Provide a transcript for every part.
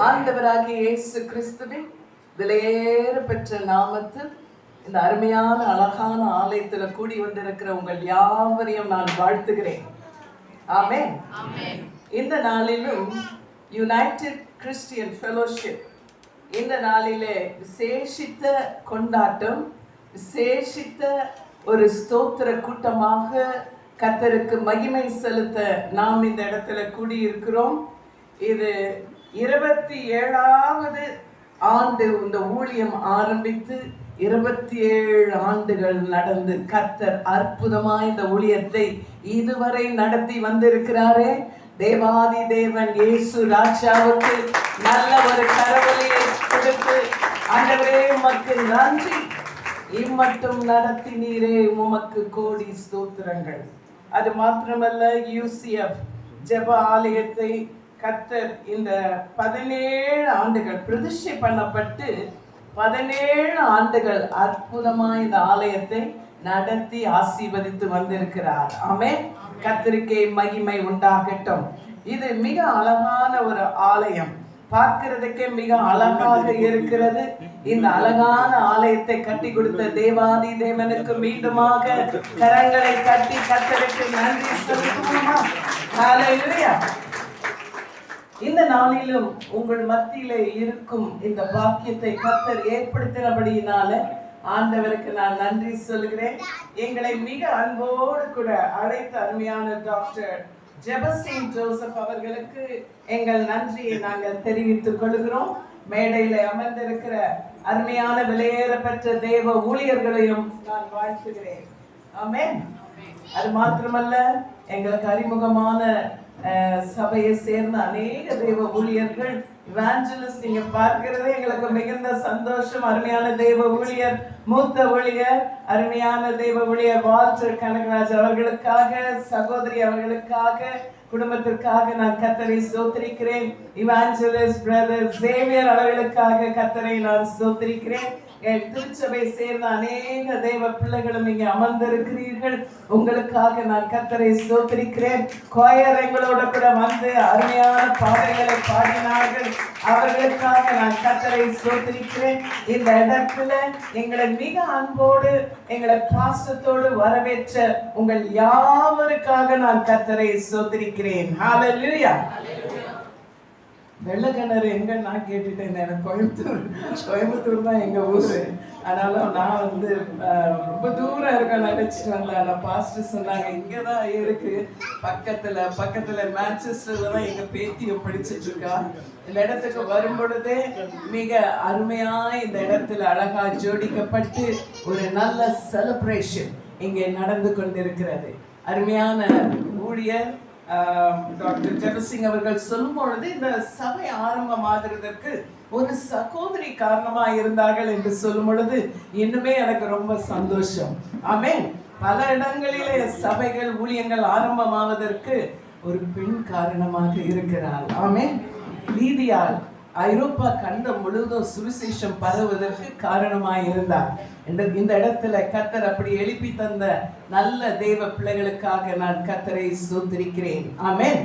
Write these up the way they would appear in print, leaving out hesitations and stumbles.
ஆண்டவராகிய இயேசு கிறிஸ்துவின் விலையேற பெற்ற நாமத்தில் இந்த அருமையான அழகான ஆலயத்துல கூடி வந்திருக்கிற உங்கள் யாவரையும் நான் வாழ்த்துகிறேன். ஆமென். இந்த நாளிலும் யுனைடெட் கிறிஸ்டியன் ஃபெலோஷிப் இந்த நாளிலே விசேஷித்த கொண்டாட்டம், விசேஷித்த ஒரு ஸ்தோத்திர கூட்டமாக கர்த்தருக்கு மகிமை செலுத்த நாம் இந்த இடத்துல கூடியிருக்கிறோம். இது 27வது ஆண்டு இந்த ஊழியம் ஆரம்பித்து 27 ஆண்டுகள் நடந்து கர்த்தர் அற்புதமாய் இந்த ஊழியத்தை இதுவரை நடத்தி வந்திருக்கிறாரே. தேவாதி தேவன் இயேசு ராஜாவுக்கு நல்ல ஒரு கரவொலியை கொடுத்து, ஆண்டவரே உமக்கு நன்றி, இம்மட்டும் நடத்தினீரே, உமக்கு கோடி ஸ்தோத்திரங்கள். அது மாத்திரமல்ல, UCF ஜெப ஆலயத்தை கர்த்தர் இந்த 17 ஆண்டுகள் பிரதிஷ்டை பண்ணப்பட்டு 17 ஆண்டுகள் அற்புதமாய் இந்த ஆலயத்தை நடத்தி ஆசீர்வதித்து வந்திருக்கிறார். ஆமென். கர்த்தருக்கே மகிமை உண்டாகட்டும். இது மிக அழகான ஒரு ஆலயம், பார்க்கிறதுக்கே மிக அழகாக இருக்கிறது. இந்த அழகான ஆலயத்தை கட்டி கொடுத்த தேவாதி தேவனுக்கு மீண்டுமாக கரங்களை கட்டி கர்த்தருக்கு நன்றி செலுத்துவோமா? ஹல்லேலூயா. இந்த நாளிலும் உங்கள் மத்தியிலே இருக்கும் இந்த பாக்கியத்தை கர்த்தர் ஏற்படுத்தினபடியினால ஆண்டவருக்கு நான் நன்றி சொல்கிறேன். எங்களை மிக அன்போடு கூட அழைத்த அருமையான டாக்டர் ஜெபசிங் ஜோசப் அவர்களுக்கு எங்கள் நன்றியை நாங்கள் தெரிவித்துக் கொள்கிறோம். மேடையில அமர்ந்திருக்கிற அருமையான விலையேற பெற்ற தேவ ஊழியர்களையும் நான் வாழ்த்துகிறேன். ஆமென். அது மாத்திரமல்ல, எங்களுக்கு அறிமுகமான சபையை சேர்ந்த அநேக தேவ ஊழியர்கள், இவாஞ்சலிஸ்ட் நீங்க பார்க்கிறதே எங்களுக்கு மிகுந்த சந்தோஷம். அருமையான தேவ ஊழியர், மூத்த ஊழியர், அருமையான தேவ ஊழியர் வால்டர் கனகராஜ் அவர்களுக்காக, சகோதரி அவர்களுக்காக, குடும்பத்திற்காக நான் கர்த்தரை ஸ்தோத்திரிக்கிறேன். இவாஞ்சலிஸ்ட் பிரதர் சேவியர் அவர்களுக்காக கர்த்தரை நான் ஸ்தோத்திரிக்கிறேன். என் திருச்சபை சேர்ந்த அநேக தேவ பிள்ளைகளும் இங்கே அமர்ந்திருக்கிறீர்கள், உங்களுக்காக நான் கர்த்தரை ஸ்தோத்திரிக்கிறேன். கோயர் எங்களோட கூட வந்து அருமையான பாடல்களை பாடினார்கள், அவர்களுக்காக நான் கர்த்தரை ஸ்தோத்திரிக்கிறேன். இந்த இடத்துல எங்களை மிக அன்போடு எங்களை பாசத்தோடு வரவேற்ற உங்கள் யாவருக்காக நான் கர்த்தரை ஸ்தோத்திரிக்கிறேன். ஹல்லேலூயா. வெள்ளக்கிணறு எங்க நான் கேட்டுட்டேன். எனக்கு கோயம்புத்தூர் தான் எங்க ஊரு. அதனால நான் வந்து ரொம்ப தூரம் இருக்க நினைச்சிட்டு வந்தேன். ஆனால் பாஸ்டர் சொன்னாங்க இங்கதான் இருக்கு, பக்கத்துல மேன்செஸ்டர்ல தான் எங்க பேத்தியை படிச்சுட்டு இருக்கா. இந்த இடத்துக்கு வரும் பொழுதே மிக அருமையா இந்த இடத்துல அழகா ஜோடிக்கப்பட்டு ஒரு நல்ல செலிப்ரேஷன் இங்கே நடந்து கொண்டிருக்கிறது. அருமையான ஊழியர் டாக்டர் ஜெபசிங் அவர்கள் சொல்லும் பொழுது இந்த சபை ஆரம்பமாகிறதுக்கு ஒரு சகோதரி காரணமா இருந்தார்கள் என்று சொல்லும் பொழுது இன்னுமே எனக்கு ரொம்ப சந்தோஷம். ஆமென். பல இடங்களிலே சபைகள் ஊழியங்கள் ஆரம்பமாவதற்கு ஒரு பெண் காரணமாக இருக்கிறாள். ஆமென். லீதியாள் ஐரோப்பா கண்டம் முழுவதும் சுவிசேஷம் பரவுவதற்கு காரணமாய் இருந்தார். இந்த இடத்துல கர்த்தர் அப்படி எழுப்பி தந்த நல்ல தேவ பிள்ளைகளுக்காக நான் கர்த்தரை ஸ்தோத்திரிக்கிறேன். ஆமென்.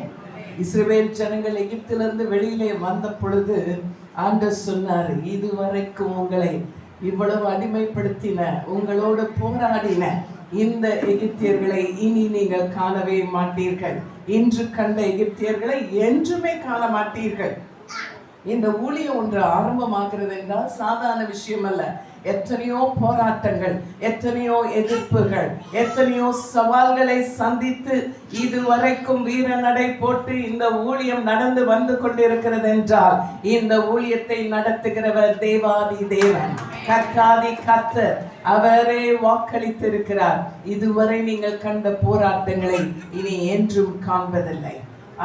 இஸ்ரவேல் ஜனங்கள் எகிப்திலிருந்து வெளியிலே வந்த பொழுது ஆண்டவர் சொன்னார், இதுவரைக்கும் உங்களை இவ்வளவு அடிமைப்படுத்தின, உங்களோடு போராடின இந்த எகிப்தியர்களை இனி நீங்கள் காணவே மாட்டீர்கள். இன்று கண்ட எகிப்தியர்களை என்றுமே காண மாட்டீர்கள். இந்த ஊழியம் ஒன்று ஆரம்பமாகிறது என்றால் சாதாரண விஷயம் அல்ல. எத்தனையோ போராட்டங்கள், எத்தனையோ எதிர்ப்புகள், எத்தனையோ சவால்களை சந்தித்து இதுவரைக்கும் வீர நடை போட்டு இந்த ஊழியம் நடந்து வந்து கொண்டிருக்கிறது என்றால் இந்த ஊழியத்தை நடத்துகிறவர் தேவாதி தேவன், கர்த்தாதி கர்த்தர், அவரே வாக்களித்திருக்கிறார். இதுவரை நீங்கள் கண்ட போராட்டங்களை இனி என்றும் காண்பதில்லை.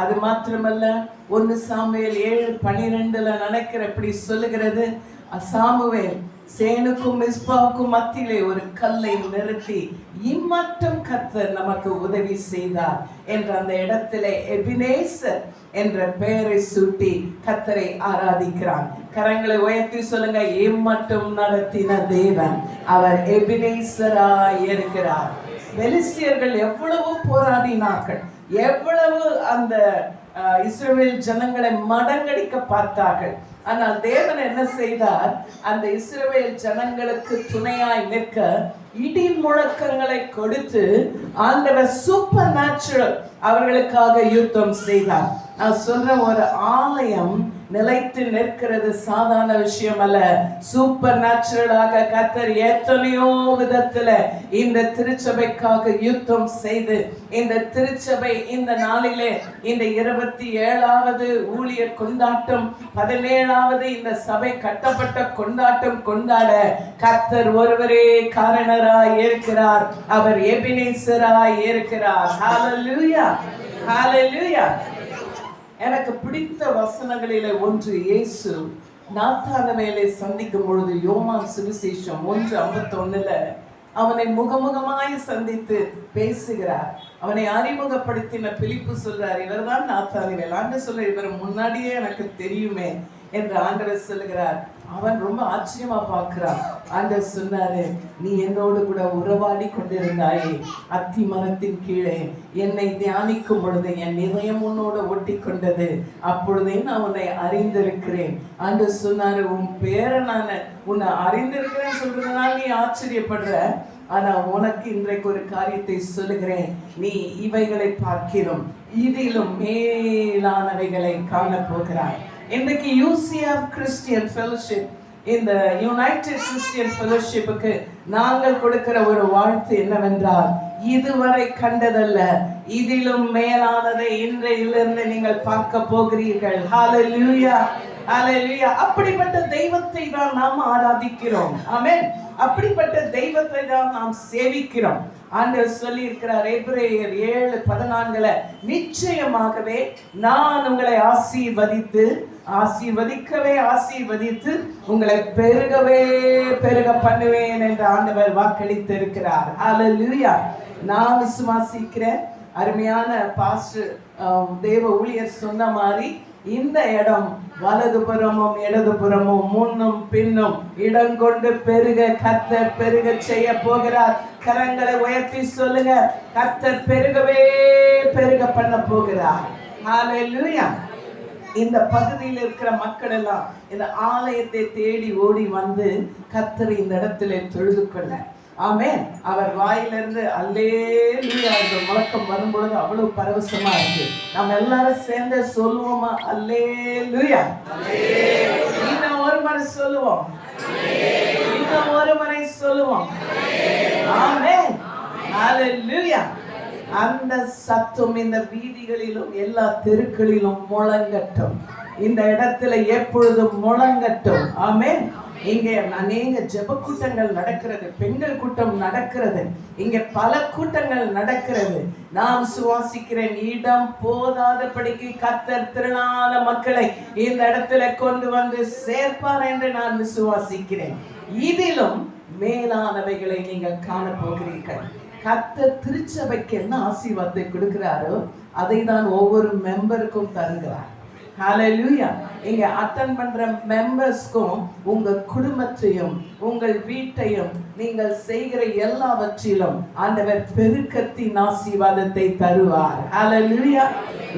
அது மாத்திரமல்ல, 1 சாமுவேல் 7:12 நினைக்கிற எப்படி சொல்லுகிறது, சாமுவேல் சேனுக்கும் மிஸ்பாவுக்கும் மத்தியிலே ஒரு கல்லை நிறுத்தி இம்மட்டும் கர்த்தர் நமக்கு உதவி செய்தார் என்ற அந்த இடத்திலே எபினேசர் என்ற பெயரை சூட்டி கர்த்தரை ஆராதிக்கிறான். கரங்களை உயர்த்தி சொல்லுங்க, இம்மட்டும் நடத்தின தேவன் அவர் எபினேசராய் இருக்கிறார். பெலிஸ்தியர்கள் எவ்வளவு போராடினார்கள், எவ்வளவு அந்த இஸ்ரவேல் ஜனங்களை மடங்கடிக்க பார்த்தார்கள். ஆனால் தேவன் என்ன செய்தார்? அந்த இஸ்ரவேல் ஜனங்களுக்கு துணையாய் நிற்க இடி முழக்கங்களை கொடுத்து ஆண்டவர் சூப்பர் நேச்சுரல் அவர்களுக்காக யுத்தம் செய்தார். நான் சொல்ற ஒரு ஆலயம் நிலைத்து நிற்கிறது சாதாரண விஷயம் அல்ல. சூப்பர் நேச்சுரலாக கர்த்தர் எத்தனையோ விதத்துல இந்த திருச்சபைக்காக யுத்தம் செய்து இந்த திருச்சபை இந்த நாளிலே இந்த 27வது ஊழியர் கொண்டாட்டம், 17வது இந்த சபை கட்டப்பட்ட கொண்டாட்டம் கொண்டாட கர்த்தர் ஒருவரே காரணராய் இருக்கிறார். அவர் எபினேசராய் இருக்கிறார். ஹalleluya, ஹalleluya. எனக்கு பிடித்த வசனங்களிலே ஒன்று, இயேசு நாத்தானவேலை சந்திக்கும் பொழுது யோவான் சுவிசேஷம் 1:51 அவனை முகமுகமாய் சந்தித்து பேசுகிறார். அவனை அறிமுகப்படுத்தின பிலிப்பு சொல்றார், இவர்தான் நாத்தானவேல். ஆண்டவர் சொல்ற, இவர் முன்னாடியே எனக்கு தெரியுமே என்று ஆண்டவர் சொல்லுகிறார். அவன் ரொம்ப ஆச்சரியமா பார்க்கிறான். ஆண்டவர் சொன்னாரு, நீ என்னோடு கூட உறவாடி கொண்டிருந்தாயே அத்தி மரத்தின் கீழே, என்னை தியானிக்கும் பொழுது என் இதயம் உன்னோடு ஒட்டி கொண்டது, அப்பொழுதே நான் உன்னை அறிந்திருக்கிறேன். ஆண்டவர் சொன்னாரு, உன் பேரை நான் உன்னை அறிந்திருக்கிறேன் சொல்றதுனால நீ ஆச்சரியப்படுற, ஆனா உனக்கு இன்றைக்கு ஒரு காரியத்தை சொல்லுகிறேன், நீ இவைகளை பார்க்கிறோம் இதிலும் மேலானவைகளை காண போகிறாய். இன்றைக்கு UCF கிறிஸ்டியன் ஃபெலோஷிப், இந்த யுனைடெட் கிறிஸ்டியன் ஃபெலோஷிப்புக்கு நாங்கள் கொடுக்கிற ஒரு வாழ்த்து என்னவென்றால், இதுவரை கண்டதல்ல இதிலும் மேலானதை இன்றையிலிருந்து நீங்கள் பார்க்க போகிறீர்கள். ஹalleluya, ஹalleluya. அப்படிப்பட்ட தெய்வத்தை தான் நாம் ஆராதிக்கிறோம். ஆமென். அப்படிப்பட்ட தெய்வத்தை தான் நாம் சேவிக்கிறோம். ஆண்டவர் சொல்லி இருக்கிறார் எபிரேயர் 7:14 நிச்சயமாகவே நான் உங்களை ஆசீர்வதித்து உங்களை பெருகவே பெருக பண்ணுவேன் என்று ஆண்டவர் வாக்களித்து இருக்கிறார். ஹalleluya. நான் விசுவாசிக்கிறேன். அருமையான பாஸ்டர் தேவ ஊழியர் சொன்ன மாதிரி இந்த இடம் வலதுபுறமும் இடதுபுறமும் முன்னும் பின்னும் இடம் கொண்டு பெருக கர்த்தர் பெருக செய்ய போகிறார். கரங்களை உயர்த்தி சொல்லுங்க, கர்த்தர் பெருகவே பெருக பண்ண போகிறார். ஹalleluya. இந்த பகுதியில் இருக்கிற மக்கள் எல்லாம் இந்த ஆலயத்தை தேடி ஓடி வந்து கர்த்தரை இந்த இடத்துல தொழுது கொள்ள. ஆமென். அவர் வாயிலிருந்து அல்லேலூயா என்ற முழக்கம் வரும்பொழுது அவ்வளவு பரவசமா இருக்கு. நம்ம எல்லாரும் சேர்ந்து சொல்லுவோமா? அல்லேலூயா. இன்னும் ஒரு முறை சொல்லுவோம். இன்னும் ஒரு முறை சொல்லுவோம். ஆமென். ஹalleluya. அந்த சத்தம் இந்த வீதிகளிலும் எல்லா தெருக்களிலும் முழங்கட்டும். இந்த இடத்துல எப்பொழுதும் முழங்கட்டும். ஆமென். இங்கே அநேக ஜெப கூட்டங்கள் நடக்கிறது, பெண்கள் கூட்டம் நடக்கிறது, இங்கே பல கூட்டங்கள் நடக்கிறது. நான் சுவாசிக்கிறேன், இடம் போதாதபடிக்கு கர்த்தர் திரளான மக்களை இந்த இடத்துல கொண்டு வந்து சேர்ப்பார் என்று நான் விசுவாசிக்கிறேன். இதிலும் மேலானவைகளை நீங்கள் காண போகிறீர்கள். கர்த்தர் திருச்சபைக்கு என்ன ஆசீர்வாதத்தை கொடுக்கிறாரோ அதை தான் ஒவ்வொரு மெம்பருக்கும் தருகிறார். ஹalleluya. இங்க அட்டெண்ட் பண்ற மெம்பர்ஸ்க்கும் உங்க குடும்பத்தையும் உங்கள் வீட்டையும் நீங்கள் செய்கிற எல்லாவற்றிலும் ஆண்டவர் பெருக்கத்தின் ஆசீர்வாதத்தை தருவார். ஹalleluya.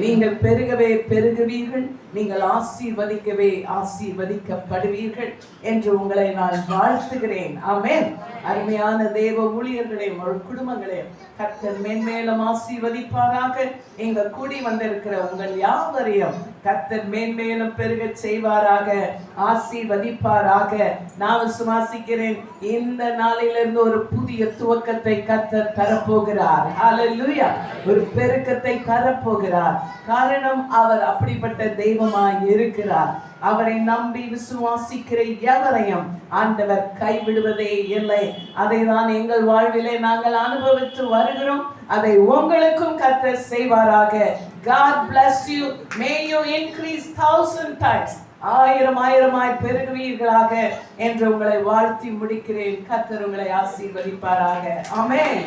நீங்கள் பெருகவே பெருகுவீர்கள், நீங்கள் ஆசீர்வதிக்கவே ஆசீர்வதிக்கப்படுவீர்கள் என்று உங்களை நான் வாழ்த்துகிறேன். ஆமென். அருமையான தேவ ஊழியர்களே, உங்கள் குடும்பங்களே கர்த்தர் மேன்மேலும் ஆசீர்வதிப்பாராக. இங்க கூடி வந்திருக்கிற உங்கள் யாவரையும் கர்த்தர் மேன்மேலும் பெருக செய்வாராக, ஆசீர்வதிப்பாராக. நான் விசுவாசிக்கிறேன், இந்த நாளிலிருந்து ஒரு புதிய துவக்கத்தை கர்த்தர் தரப்போகிறார். ஹalleluya. ஒரு பெருக்கத்தை தரப்போகிறார். காரணம், அவர் அப்படிப்பட்ட தெய்வமாய் இருக்கிறார். அவரை நம்பி விசுவாசிக்கிற எவரையும் ஆண்டவர் கைவிடுவதே இல்லை. அதை தான் எங்கள் வாழ்விலே நாங்கள் அனுபவித்து வருகிறோம். அதை உங்களுக்கும் கர்த்தர் செய்வாராக. God bless you. May you increase 1,000 times. ஆயிரமாய் பெருகுவீர்களாக என்று உங்களை வாழ்த்தி முடிக்கிறேன். கர்த்தர் உங்களை ஆசீர்வதிப்பாராக. ஆமென்.